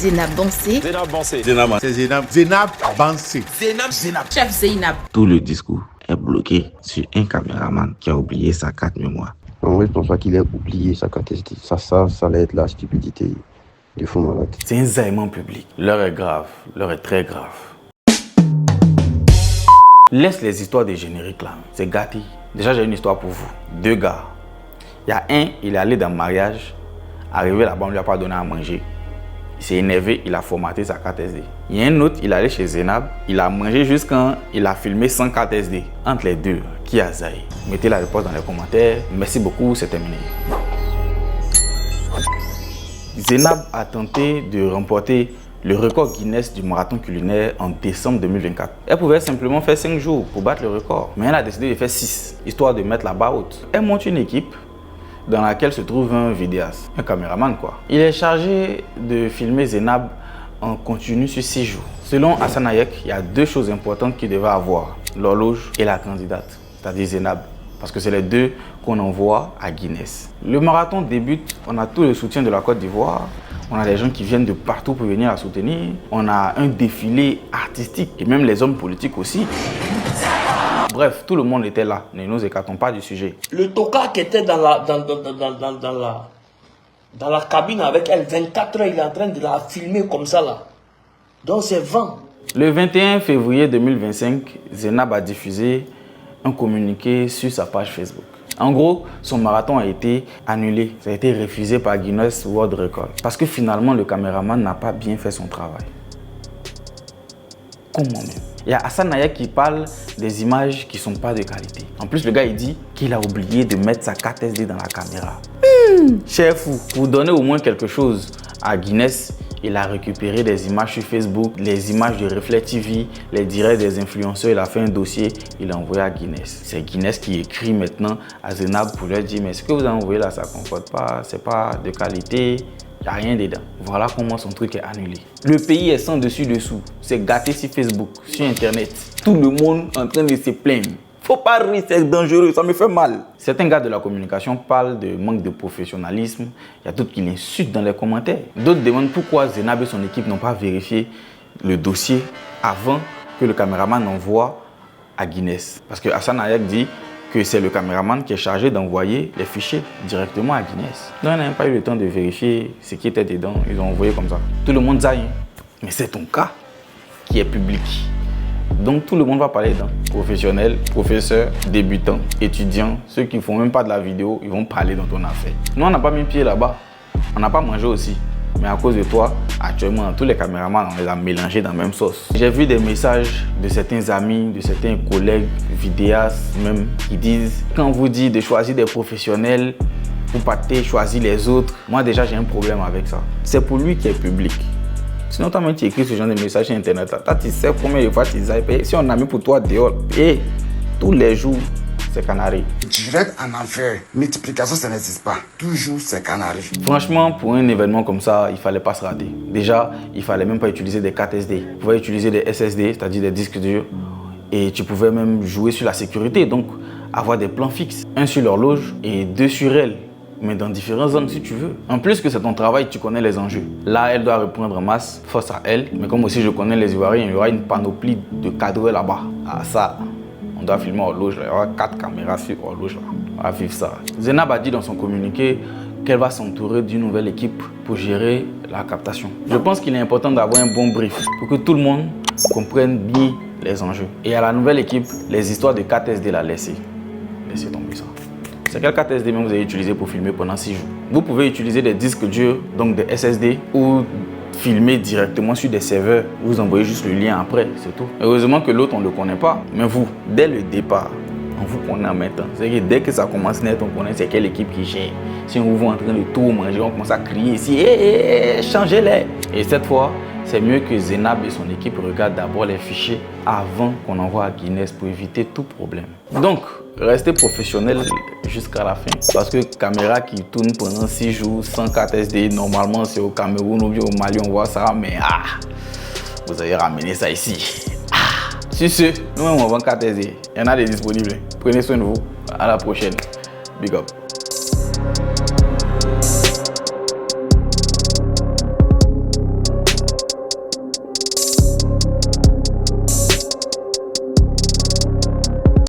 Zénab Bansé. Zénab Bansé. C'est Zénab Bansé. Chef Zénab. Tout le discours est bloqué sur un caméraman qui a oublié sa carte mémoire. Moi, je pense pas qu'il ait oublié sa carte SD. Ça allait être la stupidité du fou malade. C'est un zaïment public. L'heure est grave. L'heure est très grave. Laisse les histoires des génériques là. C'est gâté. Déjà, j'ai une histoire pour vous. Deux gars. Il y a un, il est allé dans le mariage. Arrivé là-bas, on ne lui a pas donné à manger. Il s'est énervé, il a formaté sa carte SD. Il y a un autre, il est allé chez Zénab. Il a mangé jusqu'à il a filmé sans carte SD. Entre les deux, qui a zaï? Mettez la réponse dans les commentaires. Merci beaucoup, c'est terminé. Zénab a tenté de remporter le record Guinness du marathon culinaire en décembre 2024. Elle pouvait simplement faire 5 jours pour battre le record, mais elle a décidé de faire 6, histoire de mettre la barre haute. Elle monte une équipe dans laquelle se trouve un vidéaste, un caméraman quoi. Il est chargé de filmer Zénab en continu sur 6 jours. Selon Hassan Hayek, il y a deux choses importantes qu'il devait avoir, l'horloge et la candidate, c'est-à-dire Zénab. Parce que c'est les deux qu'on envoie à Guinness. Le marathon débute, on a tout le soutien de la Côte d'Ivoire. On a des gens qui viennent de partout pour venir la soutenir. On a un défilé artistique et même les hommes politiques aussi. Bref, tout le monde était là. Ne nous écartons pas du sujet. Le tocard qui était dans la cabine avec elle, 24 heures, il est en train de la filmer comme ça là. Donc c'est vent. Le 21 février 2025, Zénab a diffusé un communiqué sur sa page Facebook. En gros, son marathon a été annulé. Ça a été refusé par Guinness World Record. Parce que finalement, le caméraman n'a pas bien fait son travail. Comment même? Il y a Hassan Hayek qui parle des images qui ne sont pas de qualité. En plus, le gars, il dit qu'il a oublié de mettre sa carte SD dans la caméra. Chef, pour donner au moins quelque chose à Guinness, il a récupéré des images sur Facebook, les images de Reflet TV, les directs des influenceurs. Il a fait un dossier, il a envoyé à Guinness. C'est Guinness qui écrit maintenant à Zénab pour leur dire « Mais ce que vous avez envoyé là, ça ne concorde pas, c'est pas de qualité, il n'y a rien dedans. » Voilà comment son truc est annulé. Le pays est sans dessus-dessous. C'est gâté sur Facebook, sur Internet. Tout le monde en train de se plaindre. Faut pas rire, c'est dangereux, ça me fait mal. Certains gars de la communication parlent de manque de professionnalisme. Il y a d'autres qui l'insultent dans les commentaires. D'autres demandent pourquoi Zénab et son équipe n'ont pas vérifié le dossier avant que le caméraman envoie à Guinness. Parce que Hassan Hayek dit que c'est le caméraman qui est chargé d'envoyer les fichiers directement à Guinness. Donc, ils n'ont même pas eu le temps de vérifier ce qui était dedans. Ils ont envoyé comme ça. Tout le monde zaïe. Mais c'est ton cas qui est public. Donc tout le monde va parler dedans. Professionnels, professeurs, débutants, étudiants, ceux qui ne font même pas de la vidéo, ils vont parler dans ton affaire. Nous, on n'a pas mis pied là-bas. On n'a pas mangé aussi. Mais à cause de toi, actuellement, tous les caméramans, on les a mélangés dans la même sauce. J'ai vu des messages de certains amis, de certains collègues, vidéastes même, qui disent « Quand on vous dit de choisir des professionnels, vous partez choisir les autres. » Moi déjà, j'ai un problème avec ça. C'est pour lui qui est public. Sinon, toi-même, tu écris ce genre de messages sur Internet. Toi, tu sais combien de fois tu zappes. Si on a mis pour toi dehors, et tous les jours, c'est canari. Direct en enfer. Multiplication, ça n'existe pas. Toujours, c'est canari. Franchement, pour un événement comme ça, il ne fallait pas se rater. Déjà, il ne fallait même pas utiliser des cartes SD. Tu pouvais utiliser des SSD, c'est-à-dire des disques durs. Et tu pouvais même jouer sur la sécurité. Donc, avoir des plans fixes. Un sur l'horloge et deux sur elle. Mais dans différents angles si tu veux. En plus que c'est ton travail, tu connais les enjeux. Là, elle doit reprendre en masse, force à elle. Mais comme aussi je connais les Ivoiriens, il y aura une panoplie de cadres là-bas. Ah ça, on doit filmer horloge là. Il y aura 4 caméras sur horloge là. On va vivre ça. Zénab a dit dans son communiqué qu'elle va s'entourer d'une nouvelle équipe pour gérer la captation. Je pense qu'il est important d'avoir un bon brief pour que tout le monde comprenne bien les enjeux. Et à la nouvelle équipe, les histoires de 4 SD la laisser. Laissez tomber ça. C'est quel carte SD même vous avez utilisé pour filmer pendant 6 jours. Vous pouvez utiliser des disques durs, donc des SSD, ou filmer directement sur des serveurs. Vous envoyez juste le lien après, c'est tout. Heureusement que l'autre, on ne le connaît pas. Mais vous, dès le départ, on vous connaît en même temps. C'est que dès que ça commence net, on connaît c'est quelle équipe qui gère. Si on vous voit en train de tout manger, on commence à crier ici, changez-les. Et cette fois, c'est mieux que Zénab et son équipe regardent d'abord les fichiers avant qu'on envoie à Guinness pour éviter tout problème. Donc, restez professionnel jusqu'à la fin. Parce que caméra qui tourne pendant 6 jours sans carte SD, normalement c'est au Cameroun ou bien au Mali, on voit ça, mais vous avez ramené ça ici. Sur ce, nous-mêmes on vend carte SD. Il y en a des disponibles. Prenez soin de vous. À la prochaine. Big up.